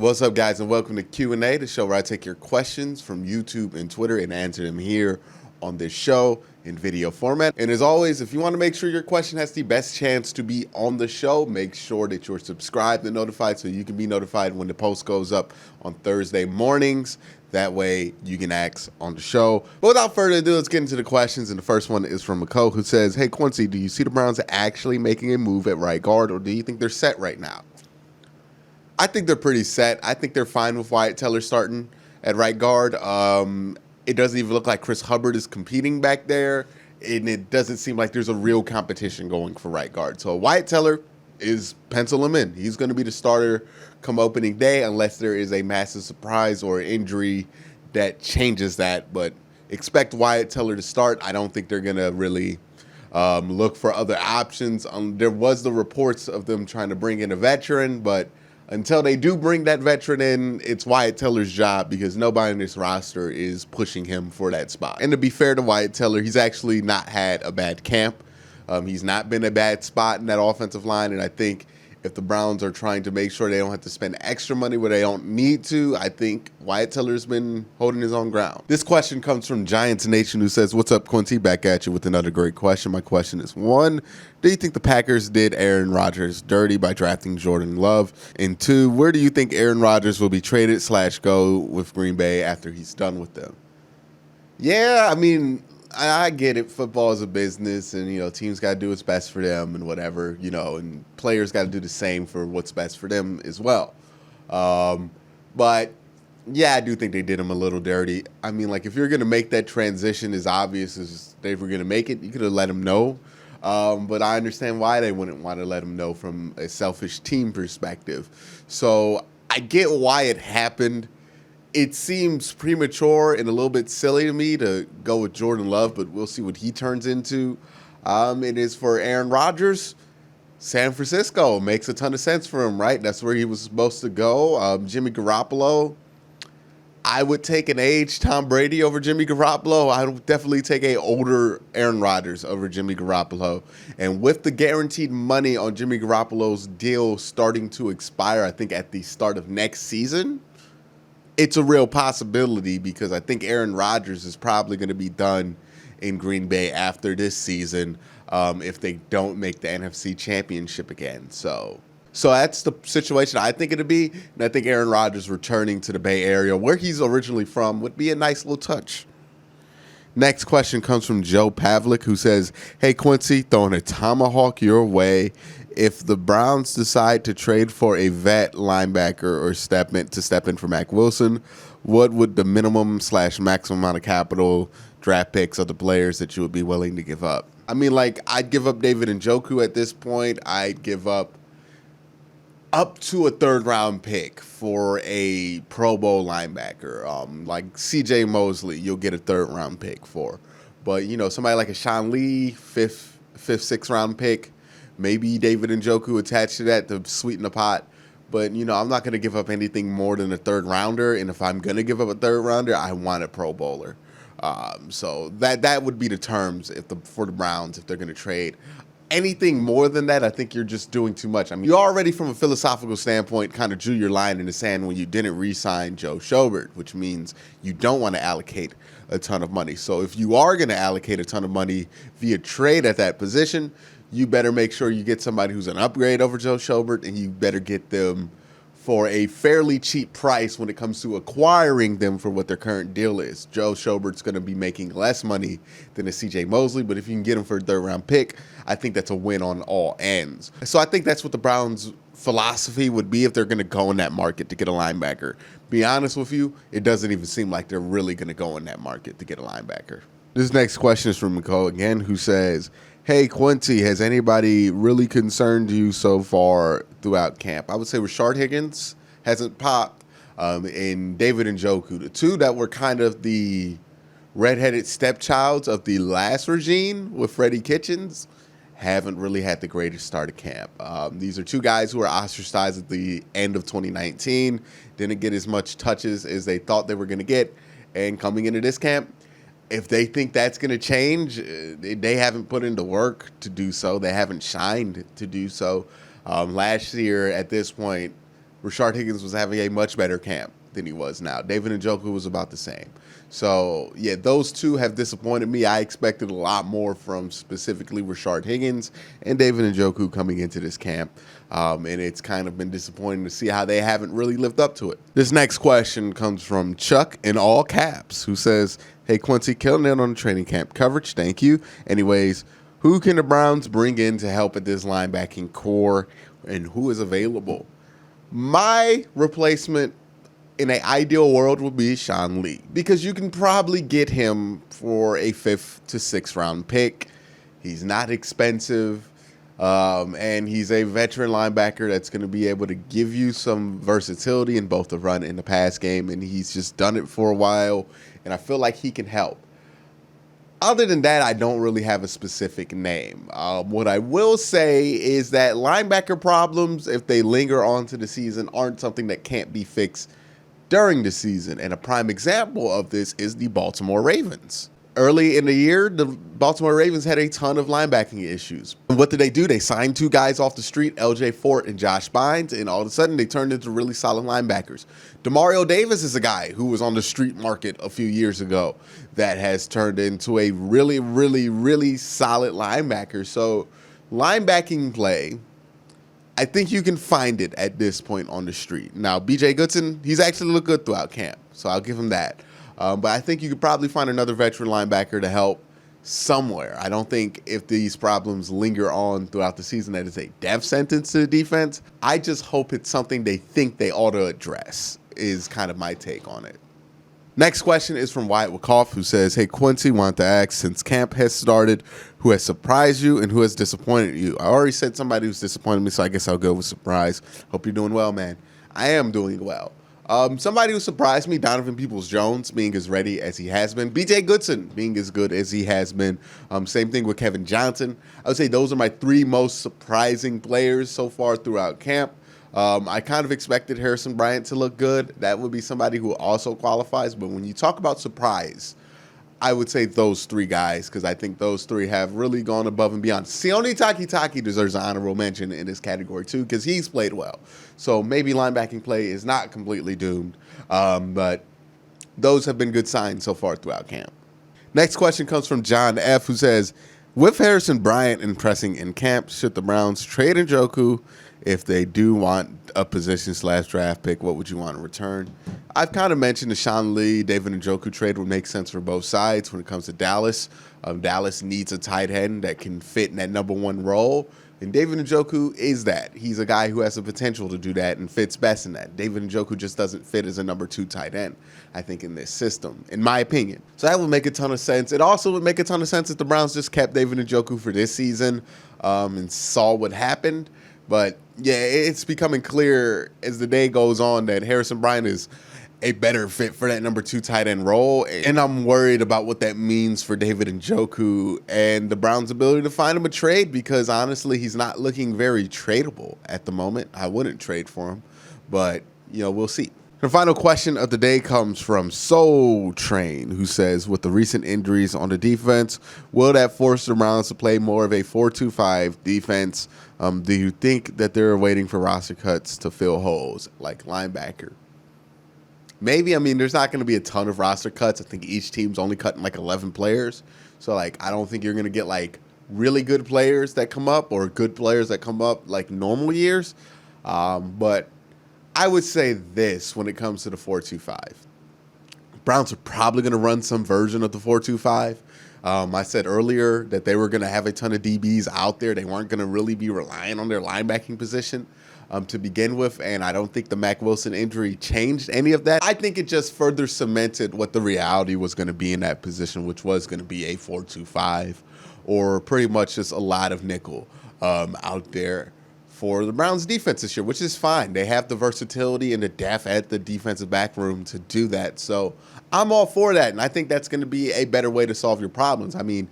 What's up, guys, and welcome to Q&A, the show where I take your questions from YouTube and Twitter and answer them here on this show in video format. And as always, if you want to make sure your question has the best chance to be on the show, make sure that you're subscribed and notified so you can be notified when the post goes up on Thursday mornings. That way you can ask on the show. But without further ado, let's get into the questions. And the first one is from McCall, who says, "Hey, Quincy, do you see the Browns actually making a move at right guard, or do you think they're set right now?" I think they're pretty set. I think they're fine with Wyatt Teller starting at right guard. It doesn't even look like Chris Hubbard is competing back there, and it doesn't seem like there's a real competition going for right guard. So Wyatt Teller is pencil him in. He's going to be the starter come opening day unless there is a massive surprise or injury that changes that. But expect Wyatt Teller to start. I don't think they're going to really look for other options. There was the reports of them trying to bring in a veteran, but until they do bring that veteran in, it's Wyatt Teller's job because nobody in this roster is pushing him for that spot. And to be fair to Wyatt Teller, he's actually not had a bad camp. He's not been a bad spot in that offensive line, and I think if the Browns are trying to make sure they don't have to spend extra money where they don't need to, I think Wyatt Teller's been holding his own ground. This question comes from Giants Nation, who says, "What's up, Quincy? Back at you with another great question. My question is, 1, do you think the Packers did Aaron Rodgers dirty by drafting Jordan Love? And 2, where do you think Aaron Rodgers will be traded / go with Green Bay after he's done with them?" Yeah, I mean, I get it. Football is a business, and, teams got to do what's best for them and whatever, and players got to do the same for what's best for them as well. But, yeah, I do think they did him a little dirty. I mean, like, if you're going to make that transition as obvious as they were going to make it, you could have let him know. But I understand why they wouldn't want to let him know from a selfish team perspective. So I get why it happened. It seems premature and a little bit silly to me to go with Jordan Love, but we'll see what he turns into. It is for Aaron Rodgers. San Francisco makes a ton of sense for him, right? That's where he was supposed to go. Jimmy Garoppolo, I would take an aged Tom Brady over Jimmy Garoppolo. I would definitely take a older Aaron Rodgers over Jimmy Garoppolo. And with the guaranteed money on Jimmy Garoppolo's deal starting to expire, I think at the start of next season, it's a real possibility because I think Aaron Rodgers is probably going to be done in Green Bay after this season if they don't make the NFC Championship again. So that's the situation I think it'd be. And I think Aaron Rodgers returning to the Bay Area, where he's originally from, would be a nice little touch. Next question comes from Joe Pavlik, who says, "Hey, Quincy, throwing a tomahawk your way. If the Browns decide to trade for a vet linebacker or step in for Mack Wilson, what would the minimum / maximum amount of capital draft picks of the players that you would be willing to give up?" I mean, like, I'd give up David Njoku at this point. I'd give up to a third-round pick for a Pro Bowl linebacker. Like C.J. Mosley, you'll get a third-round pick for. But, somebody like a Sean Lee, fifth, sixth-round pick, maybe David Njoku attached to that to sweeten the pot. But, I'm not going to give up anything more than a third-rounder. And if I'm going to give up a third-rounder, I want a Pro Bowler. So that would be the terms for the Browns if they're going to trade. Anything more than that, I think you're just doing too much. I mean, you already, from a philosophical standpoint, kind of drew your line in the sand when you didn't re-sign Joe Schobert, which means you don't want to allocate a ton of money. So if you are going to allocate a ton of money via trade at that position, you better make sure you get somebody who's an upgrade over Joe Schobert, and you better get them for a fairly cheap price when it comes to acquiring them for what their current deal is. Joe Schobert's going to be making less money than a C.J. Mosley, but if you can get him for a third-round pick, I think that's a win on all ends. So I think that's what the Browns' philosophy would be if they're going to go in that market to get a linebacker. Be honest with you, it doesn't even seem like they're really going to go in that market to get a linebacker. This next question is from Nicole again, who says, "Hey, Quincy, has anybody really concerned you so far throughout camp?" I would say Rashard Higgins hasn't popped, and David Njoku, the two that were kind of the redheaded stepchilds of the last regime with Freddie Kitchens, haven't really had the greatest start of camp. These are two guys who were ostracized at the end of 2019, didn't get as much touches as they thought they were going to get, and coming into this camp, if they think that's going to change, they haven't put into work to do so. They haven't shined to do so. Last year, at this point, Rashard Higgins was having a much better camp than he was now. David Njoku was about the same. So, yeah, those two have disappointed me. I expected a lot more from specifically Rashard Higgins and David Njoku coming into this camp. And it's kind of been disappointing to see how they haven't really lived up to it. This next question comes from Chuck in all caps, who says, hey, Quincy, killing it on the training camp coverage. Thank you. Anyways, who can the Browns bring in to help at this linebacking core, and who is available? My replacement in an ideal world would be Sean Lee, because you can probably get him for a 5th to 6th round pick. He's not expensive, and he's a veteran linebacker that's going to be able to give you some versatility in both the run and the pass game, and he's just done it for a while, and I feel like he can help. Other than that, I don't really have a specific name. What I will say is that linebacker problems, if they linger onto the season, aren't something that can't be fixed during the season. And a prime example of this is the Baltimore Ravens. Early in the year, the Baltimore Ravens had a ton of linebacking issues. And what did they do? They signed 2 guys off the street, LJ Fort and Josh Bynes, and all of a sudden they turned into really solid linebackers. Demario Davis is a guy who was on the street market a few years ago that has turned into a really, really, really solid linebacker. So linebacking play, I think you can find it at this point on the street. Now, B.J. Goodson, he's actually looked good throughout camp, so I'll give him that. But I think you could probably find another veteran linebacker to help somewhere. I don't think if these problems linger on throughout the season that is a death sentence to the defense. I just hope it's something they think they ought to address, is kind of my take on it. Next question is from Wyatt Wyckoff, who says, hey, Quincy, want to ask, since camp has started, who has surprised you and who has disappointed you? I already said somebody who's disappointed me, so I guess I'll go with surprise. Hope you're doing well, man. I am doing well. Somebody who surprised me, Donovan Peoples-Jones, being as ready as he has been. B.J. Goodson, being as good as he has been. Same thing with Kevin Johnson. I would say those are my 3 most surprising players so far throughout camp. I kind of expected Harrison Bryant to look good. That would be somebody who also qualifies. But when you talk about surprise, I would say those 3 guys, because I think those 3 have really gone above and beyond. Sione Takitaki deserves an honorable mention in this category too, because he's played well. So maybe linebacking play is not completely doomed, but those have been good signs so far throughout camp. Next question comes from John F., who says, with Harrison Bryant impressing in camp, should the Browns trade Njoku? If they do want a position/draft pick, what would you want in return? I've kind of mentioned the Sean Lee, David Njoku trade would make sense for both sides when it comes to Dallas. Dallas needs a tight end that can fit in that number 1 role, and David Njoku is that. He's a guy who has the potential to do that and fits best in that. David Njoku just doesn't fit as a number 2 tight end, I think, in this system, in my opinion. So that would make a ton of sense. It also would make a ton of sense if the Browns just kept David Njoku for this season and saw what happened. But yeah, it's becoming clear as the day goes on that Harrison Bryant is a better fit for that number 2 tight end role. And I'm worried about what that means for David Njoku and the Browns' ability to find him a trade, because honestly, he's not looking very tradable at the moment. I wouldn't trade for him, but we'll see. The final question of the day comes from Soul Train, who says, with the recent injuries on the defense, will that force the Browns to play more of a 4-2-5 defense? Do you think that they're waiting for roster cuts to fill holes, like linebacker? Maybe. I mean, there's not going to be a ton of roster cuts. I think each team's only cutting like 11 players. So, I don't think you're going to get, really good players that come up or good players that come up like normal years. But I would say this when it comes to the 4-2-5. Browns are probably going to run some version of the 4-2-5. I said earlier that they were going to have a ton of DBs out there. They weren't going to really be relying on their linebacking position to begin with, and I don't think the Mack Wilson injury changed any of that. I think it just further cemented what the reality was going to be in that position, which was going to be a 4-2-5 or pretty much just a lot of nickel out there for the Browns defense this year, which is fine. They have the versatility and the depth at the defensive back room to do that. So I'm all for that, and I think that's going to be a better way to solve your problems. I mean,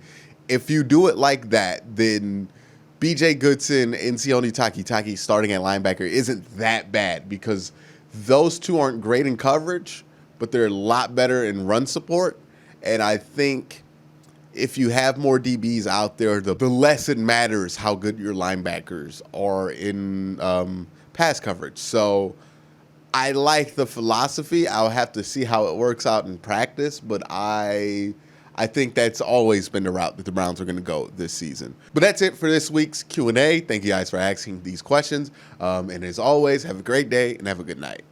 if you do it like that, then B.J. Goodson and Sione Takitaki starting at linebacker isn't that bad, because those 2 aren't great in coverage, but they're a lot better in run support. And I think if you have more DBs out there, the less it matters how good your linebackers are in pass coverage. So I like the philosophy. I'll have to see how it works out in practice, but I think that's always been the route that the Browns are going to go this season. But that's it for this week's Q&A. Thank you guys for asking these questions. And as always, have a great day and have a good night.